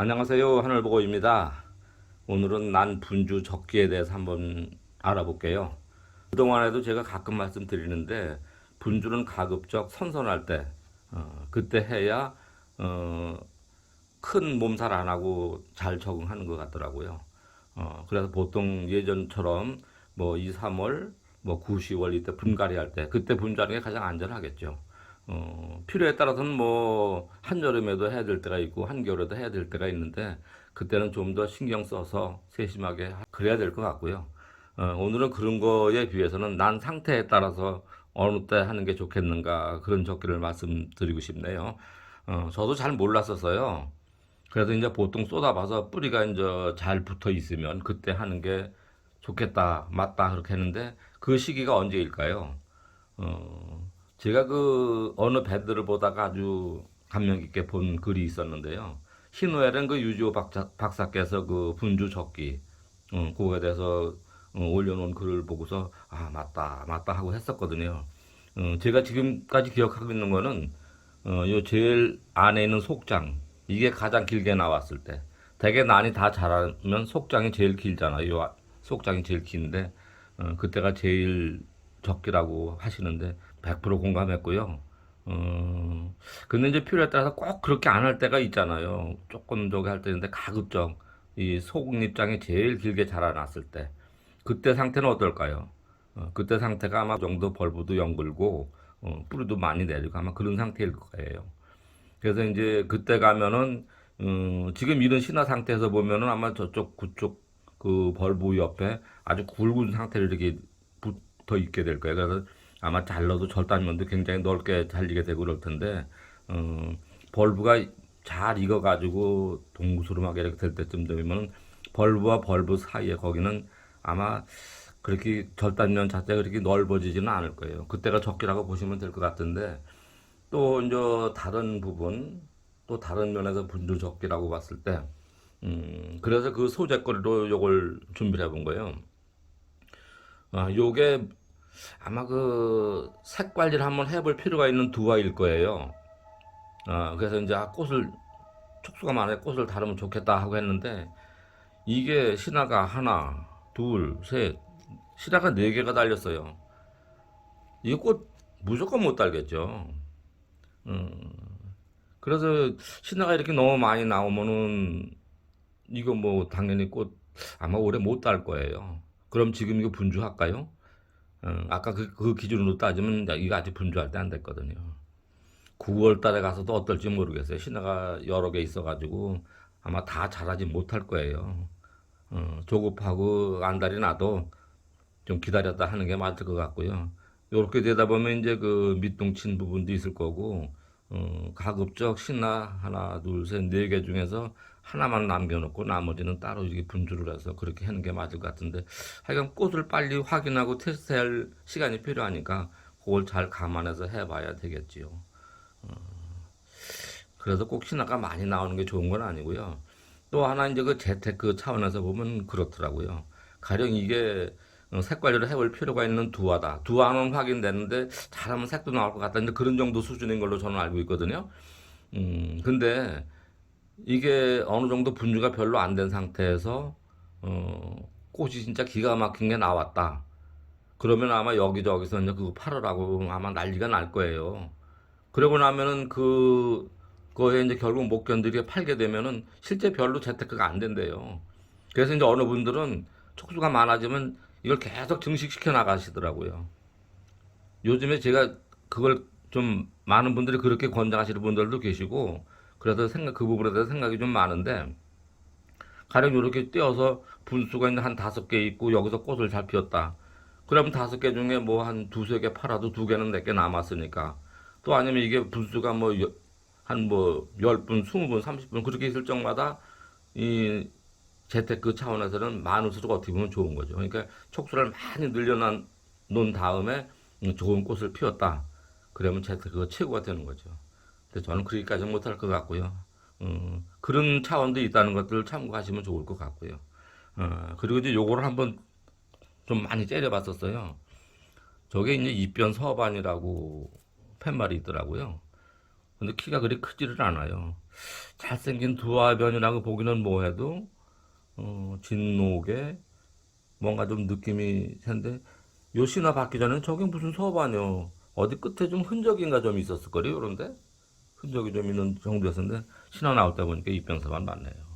안녕하세요. 하늘보고입니다. 오늘은 난 분주 적기에 대해서 한번 알아볼게요. 그동안에도 제가 가끔 말씀드리는데 분주는 가급적 선선할 때 그때 해야 어, 큰 몸살 안 하고 잘 적응하는 것 같더라고요. 그래서 보통 예전처럼 뭐 2, 3월, 뭐 9, 10월 이때 분갈이 할 때 그때 분주하는 게 가장 안전하겠죠. 필요에 따라서는 뭐 한여름에도 해야 될 때가 있고 한겨울에도 해야 될 때가 있는데 그때는 좀 더 신경 써서 세심하게 그래야 될 것 같고요. 오늘은 그런 거에 비해서는 난 상태에 따라서 어느 때 하는 게 좋겠는가 그런 적기를 말씀드리고 싶네요. 저도 잘 몰랐었어요. 그래서 이제 보통 쏟아봐서 뿌리가 이제 잘 붙어 있으면 그때 하는 게 좋겠다, 맞다 그렇게 했는데 그 시기가 언제일까요? 어, 제가 그 어느 배드를 보다가 아주 감명 깊게 본 글이 있었는데요. 신우엘은 그 유지호 박사께서 그 분주 적기, 그거에 대해서 올려놓은 글을 보고서 아 맞다 맞다 하고 했었거든요. 제가 지금까지 기억하고 있는 거는 요 제일 안에 있는 속장 이게 가장 길게 나왔을 때 대개 난이 다 자라면 속장이 제일 길잖아요. 요 속장이 제일 긴데 그때가 제일 적기라고 하시는데 100% 공감했고요. 근데 이제 필요에 따라서 꼭 그렇게 안 할 때가 있잖아요. 조금 저기 할 때인데 가급적 이 속립장이 제일 길게 자라났을 때 그때 상태는 어떨까요? 그때 상태가 아마 그 정도 벌브도 연글고 뿌리도 많이 내리고 아마 그런 상태일 거예요. 그래서 이제 그때 가면은 지금 이런 신화 상태에서 보면은 아마 저쪽 그쪽 그 벌브 옆에 아주 굵은 상태로 이렇게 붙어 있게 될 거예요. 그래서 아마 잘라도 절단면도 굉장히 넓게 잘리게 되고 그럴 텐데 벌브가 잘 익어가지고 동구스름하게 이렇게 될 때쯤 되면 벌브와 벌브 사이에 거기는 아마 그렇게 절단면 자체가 그렇게 넓어지지는 않을 거예요. 그때가 적기라고 보시면 될 것 같은데 또 이제 다른 부분 또 다른 면에서 분주적기라고 봤을 때 그래서 그 소재거리로 요걸 준비를 해본 거예요. 요게 아마 그 색 관리를 한번 해볼 필요가 있는 두화일 거예요. 그래서 이제 꽃을 촉수가 많아요. 꽃을 다루면 좋겠다 하고 했는데 이게 신화가 하나, 둘, 셋, 신화가 네 개가 달렸어요. 이 꽃 무조건 못 달겠죠. 음, 그래서 신화가 이렇게 너무 많이 나오면은 이거 뭐 당연히 꽃 아마 올해 못 달 거예요. 그럼 지금 이거 분주할까요? 아까 그 기준으로 따지면 이거 아직 분주할 때 안 됐거든요. 9월 달에 가서도 어떨지 모르겠어요. 신화가 여러 개 있어가지고 아마 다 자라지 못할 거예요. 조급하고 안달이 나도 좀 기다렸다 하는 게 맞을 것 같고요. 이렇게 되다 보면 이제 그 밑둥친 부분도 있을 거고, 가급적 신화 하나, 둘, 셋, 네 개 중에서 하나만 남겨놓고 나머지는 따로 이렇게 분주를 해서 그렇게 하는 게 맞을 것 같은데, 하여간 꽃을 빨리 확인하고 테스트할 시간이 필요하니까 그걸 잘 감안해서 해봐야 되겠지요. 그래서 꼭 신화가 많이 나오는 게 좋은 건 아니고요. 또 하나 이제 그 재테크 차원에서 보면 그렇더라고요. 가령 이게 색 관리를 해볼 필요가 있는 두화다. 두화는 확인되는데 잘하면 색도 나올 것 같다. 이제 그런 정도 수준인 걸로 저는 알고 있거든요. 근데 이게 어느 정도 분류가 별로 안 된 상태에서 꽃이 진짜 기가 막힌 게 나왔다. 그러면 아마 여기저기서 이제 그거 팔으라고 아마 난리가 날 거예요. 그러고 나면은 그거에 이제 결국 목견들이 팔게 되면은 실제 별로 재테크가 안 된대요. 그래서 이제 어느 분들은 촉수가 많아지면 이걸 계속 증식시켜 나가시더라고요. 요즘에 제가 그걸 좀 많은 분들이 그렇게 권장하시는 분들도 계시고 그래서 그 부분에 대해서 생각이 좀 많은데 가령 이렇게 떼어서 분수가 있는 한 5개 있고 여기서 꽃을 잘 피웠다. 그러면 5개 중에 뭐 한 두세 개 팔아도 두 개는 내게 남았으니까 또 아니면 이게 분수가 뭐 한 뭐 10분, 20분, 30분 그렇게 있을 적마다 이 재테크 차원에서는 많을수록 어떻게 보면 좋은 거죠. 그러니까 촉수를 많이 늘려놓은 다음에 좋은 꽃을 피웠다. 그러면 재테크가 최고가 되는 거죠. 근데 저는 그렇게까지는 못할 것 같고요. 그런 차원도 있다는 것들을 참고하시면 좋을 것 같고요. 그리고 이제 요거를 한번 좀 많이 째려봤었어요. 저게 이제 입변 서반이라고 팻말이 있더라고요. 근데 키가 그리 크지를 않아요. 잘생긴 두화변이라고 보기는 뭐해도 진녹에 뭔가 좀 느낌이 센데 요 신화 받기 전에는 저게 무슨 서반이요. 어디 끝에 좀 흔적인가 좀 있었을 거래요. 그런데 흔적이 좀 있는 정도였는데 신화 나올 때 보니까 입병서반 맞네요.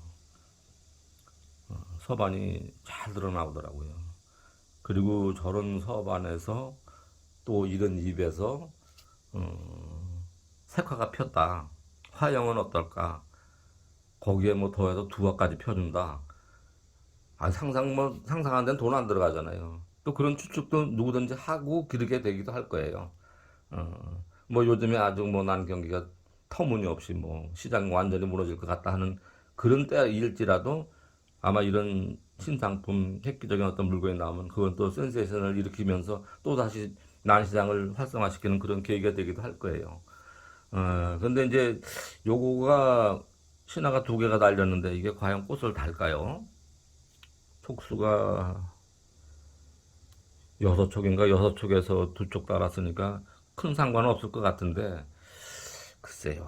서반이 잘 드러나오더라고요. 그리고 저런 서반에서 또 이런 입에서 색화가 폈다. 화형은 어떨까? 거기에 뭐 더해서 두화까지 펴준다. 아, 상상한 데는 돈 안 들어가잖아요. 또 그런 추측도 누구든지 하고 기르게 되기도 할 거예요. 뭐 요즘에 아주 뭐 난 경기가 터무니없이 뭐 시장 완전히 무너질 것 같다 하는 그런 때일지라도 아마 이런 신상품 획기적인 어떤 물건이 나오면 그건 또 센세이션을 일으키면서 또 다시 난시장을 활성화시키는 그런 계기가 되기도 할 거예요. 근데 이제 요거가 신화가 두 개가 달렸는데 이게 과연 꽃을 달까요? 촉수가 여섯 촉인가 여섯 촉에서 두 촉 달았으니까 큰 상관은 없을 것 같은데 글쎄요.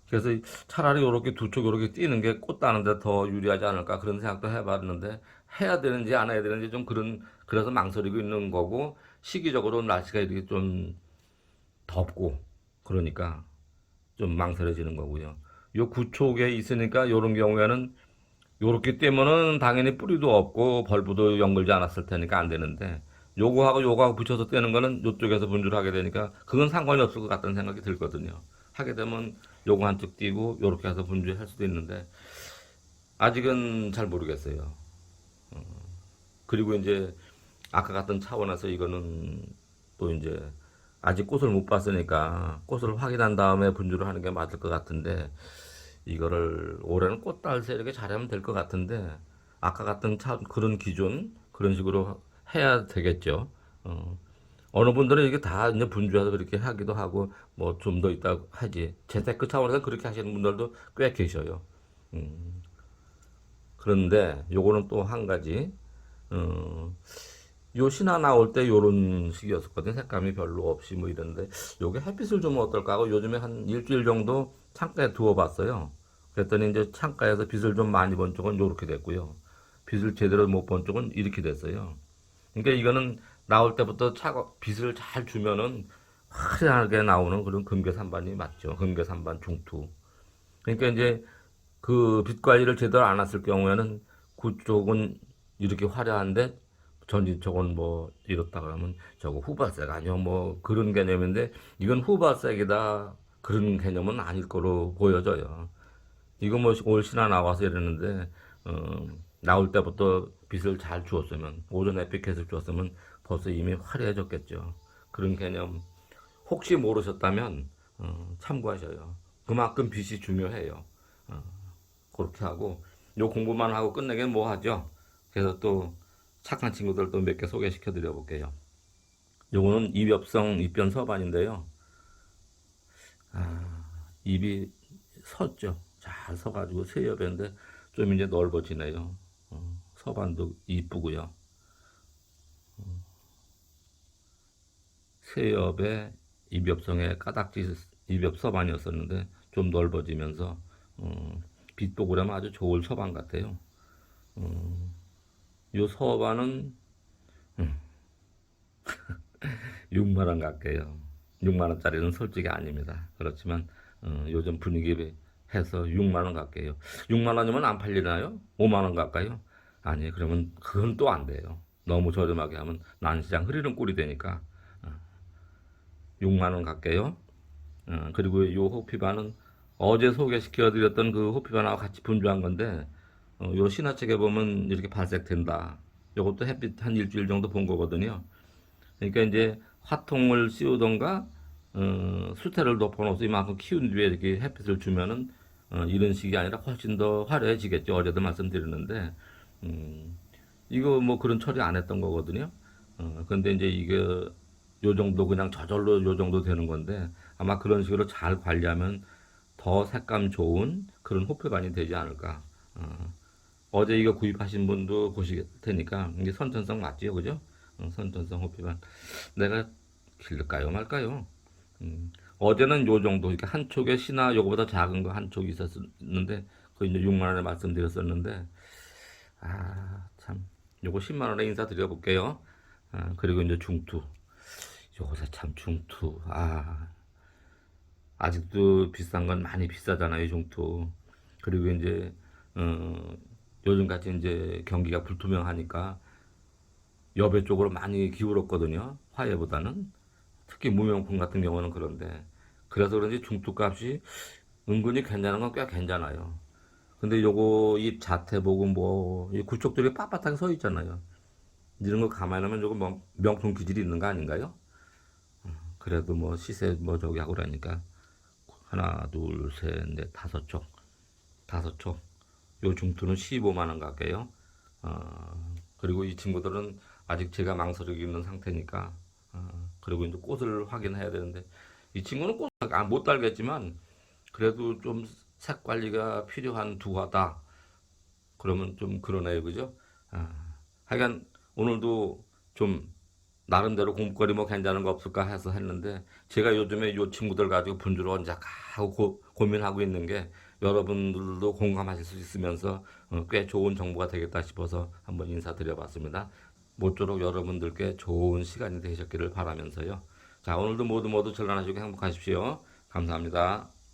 그래서 차라리 이렇게 두 촉 이렇게 뛰는 게 꽃 따는데 더 유리하지 않을까 그런 생각도 해봤는데 해야 되는지 안 해야 되는지 좀 그래서 망설이고 있는 거고 시기적으로 날씨가 이렇게 좀 덥고 그러니까 좀 망설여지는 거고요. 요 구촉에 있으니까 요런 경우에는 요렇게 떼면은 당연히 뿌리도 없고 벌브도 연결지 않았을 테니까 안 되는데 요거하고 붙여서 떼는 거는 요쪽에서 분주를 하게 되니까 그건 상관이 없을 것 같다는 생각이 들거든요. 하게 되면 요거 한쪽 띄고 요렇게 해서 분주할 수도 있는데 아직은 잘 모르겠어요. 그리고 이제 아까 같은 차원에서 이거는 또 이제 아직 꽃을 못 봤으니까 꽃을 확인한 다음에 분주를 하는 게 맞을 것 같은데 이거를 올해는 꽃달새 이렇게 잘하면 될 것 같은데 아까 같은 그런 기준 그런 식으로 해야 되겠죠. 어, 어느 분들은 이게 다 이제 분주해서 그렇게 하기도 하고 뭐 좀 더 있다 하지 재테크 차원에서 그렇게 하시는 분들도 꽤 계셔요. 음, 그런데 요거는 또 한 가지 어, 요 신화 나올 때 요런 식이었었거든. 색감이 별로 없이 뭐 이런데 요게 햇빛을 주면 어떨까 하고 요즘에 한 일주일 정도 창가에 두어봤어요. 그랬더니 이제 창가에서 빛을 좀 많이 본 쪽은 요렇게 됐고요. 빛을 제대로 못 본 쪽은 이렇게 됐어요. 그러니까 이거는 나올 때부터 빛을 잘 주면은 화려하게 나오는 그런 금괴산반이 맞죠. 금괴산반 중투. 그러니까 이제 그 빛 관리를 제대로 안 했을 경우에는 그쪽은 이렇게 화려한데 전진 쪽은 뭐 이렇다 그러면 저거 후발색 아니요 뭐 그런 개념인데 이건 후발색이다 그런 개념은 아닐 거로 보여져요. 이거 뭐 올 신화 나와서 이러는데 나올 때부터 빛을 잘 주었으면 오전 햇빛 계속 주었으면 벌써 이미 화려해졌겠죠. 그런 개념 혹시 모르셨다면 참고하셔요. 그만큼 빛이 중요해요. 어, 그렇게 하고 요 공부만 하고 끝내긴 뭐 하죠. 그래서 또 착한 친구들 또 몇 개 소개시켜 드려 볼게요. 요거는 입엽성 입변 서반인데요. 입이 섰죠. 잘 서가지고 세엽인데 좀 이제 넓어지네요. 서반도 이쁘고요. 세엽에 입엽성에 까닥지 입엽 서반이었었는데 좀 넓어지면서 빛 보고 그러면 아주 좋을 서반 같아요. 요 서반은 6만 원 갈게요. 6만 원짜리는 솔직히 아닙니다. 그렇지만 요즘 분위기 해서 6만 원 갈게요. 6만 원이면 안 팔리나요? 5만 원 갈까요? 아니, 그러면 그건 또 안 돼요. 너무 저렴하게 하면 난시장 흐리는 꼴이 되니까 6만 원 갈게요. 그리고 이 호피반은 어제 소개시켜드렸던 그 호피반하고 같이 분주한 건데 요 신화책에 보면 이렇게 발색된다. 요것도 햇빛 한 일주일 정도 본 거거든요. 그러니까 이제 화통을 씌우던가 수태를 덮어놓아서 이만큼 키운 뒤에 이렇게 햇빛을 주면은 이런 식이 아니라 훨씬 더 화려해지겠죠. 어제도 말씀드렸는데 이거 뭐 그런 처리 안 했던 거거든요. 근데 이제 이게 요 정도 그냥 저절로 요 정도 되는 건데 아마 그런 식으로 잘 관리하면 더 색감 좋은 그런 호표반이 되지 않을까. 어제 이거 구입하신 분도 보실 테니까 이게 선천성 맞지요, 그죠? 선천성 호피반. 내가 기를까요, 말까요? 어제는 요 정도, 이렇게 한 촉에 시나 요거보다 작은 거 한 촉이 있었는데, 그 이제 6만 원에 말씀드렸었는데, 아, 참, 요거 10만 원에 인사드려 볼게요. 아, 그리고 이제 중투. 요새 참 중투. 아, 아직도 비싼 건 많이 비싸잖아요, 중투. 그리고 이제, 어, 요즘같이 이제 경기가 불투명하니까 여배 쪽으로 많이 기울었거든요. 화해보다는. 특히 무명품 같은 경우는 그런데. 그래서 그런지 중투 값이 은근히 괜찮은 건 꽤 괜찮아요. 근데 요거 이 자태보고 뭐, 이 구쪽들이 빳빳하게 서 있잖아요. 이런 거 감안하면 조금 뭐 명품 기질이 있는 거 아닌가요? 그래도 뭐 시세 뭐 저기 하고 그러니까 하나, 둘, 셋, 넷, 다섯 쪽, 다섯 쪽. 요 중투는 15만 원 갈게요. 그리고 이 친구들은 아직 제가 망설이고 있는 상태니까, 그리고 이제 꽃을 확인해야 되는데, 이 친구는 꽃, 못 달겠지만, 그래도 좀 색 관리가 필요한 두화다. 그러면 좀 그러네요, 그죠? 아, 하여간 오늘도 좀 나름대로 공부거리 뭐 괜찮은 거 없을까 해서 했는데 제가 요즘에 요 친구들 가지고 분주를 언제 하고 고민하고 있는 게 여러분들도 공감하실 수 있으면서 꽤 좋은 정보가 되겠다 싶어서 한번 인사드려봤습니다. 모쪼록 여러분들께 좋은 시간이 되셨기를 바라면서요. 자, 오늘도 모두 모두 전환하시고 행복하십시오. 감사합니다.